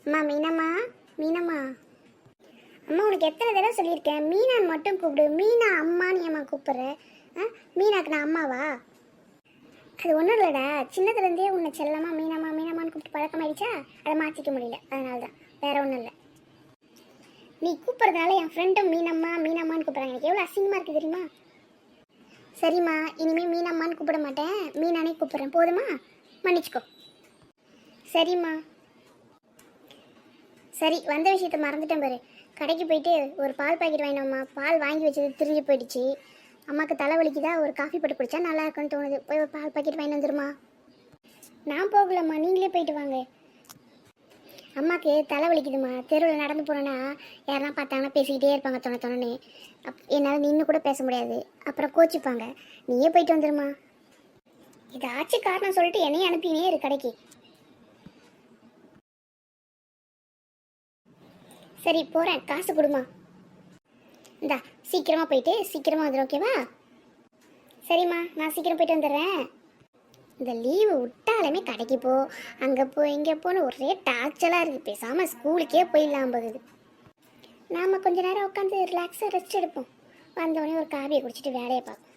அம்மா மீனம்மா, மீனம்மா. அம்மா உனக்கு எத்தனை தடவை சொல்லியிருக்கேன், மீனான்னு மட்டும் கூப்பிடு. மீனா அம்மான்னு ஏம்மா கூப்பிட்ற? மீனாக்கு நான் அம்மாவா? அது ஒன்றும் இல்லைடா, சின்னதுலேருந்தே உன்னை செல்லம்மா மீனம்மா மீனம்மான்னு கூப்பிட்டு பழக்கமாயிடுச்சா, அதை மாற்றிக்க முடியல, அதனால தான், வேற ஒன்றும் இல்லை. நீ கூப்பிட்றதுனால என் ஃப்ரெண்டும் மீனம்மா மீனம்மான்னு கூப்பிட்றாங்க. எனக்கு எவ்வளோ அசிங்கமாக இருக்குது தெரியுமா? சரிம்மா, இனிமேல் மீனம்மான்னு கூப்பிட மாட்டேன், மீனானே கூப்பிட்றேன், போதுமா? மன்னிச்சுக்கோ. சரிம்மா. சரி, வந்த விஷயத்த மறந்துட்டேன் பாரு. கடைக்கு போயிட்டு ஒரு பால் பாக்கெட் வாங்கினோம்மா. பால் வாங்கி வச்சது திரிஞ்சு போயிடுச்சு. அம்மாவுக்கு தலைவலிக்குதா, ஒரு காஃபி போட்டு குடிச்சா நல்லா இருக்குன்னு தோணுது. போய் ஒரு பால் பாக்கெட் வாங்கி வந்துருமா. நான் போகலம்மா, நீங்களே போயிட்டு வாங்க. அம்மாவுக்கு தலைவலிக்குதுமா. தெருவில் நடந்து போனேன்னா யாரெல்லாம் பார்த்தாங்கன்னா பேசிக்கிட்டே இருப்பாங்க தொணன்னு. என்னால் நின்று கூட பேச முடியாது, அப்புறம் கோச்சிப்பாங்க. நீயே போயிட்டு வந்துருமா. ஏதாச்சும் காரணம் சொல்லிட்டு என்னையும் அனுப்பினே இரு கடைக்கு. சரி போகிறேன், காசு கொடுமா. இந்தா சீக்கிரமாக போயிட்டு சீக்கிரமாக வந்துடும், ஓகேவா? சரிம்மா, நான் சீக்கிரம் போயிட்டு வந்துடுறேன். இந்த லீவு விட்டாலுமே கடைக்கு போ, அங்கே போ, இங்கே போன்னு ஒரே டார்ச்சலாக இருக்குது. பேசாமல் ஸ்கூலுக்கே போயிடலாம் போகுது. நாம் கொஞ்ச நேரம் உட்காந்து ரிலாக்ஸாக ரெஸ்ட் எடுப்போம். வந்தோடனே ஒரு காபியை குடிச்சிட்டு வேலையை பார்ப்போம்.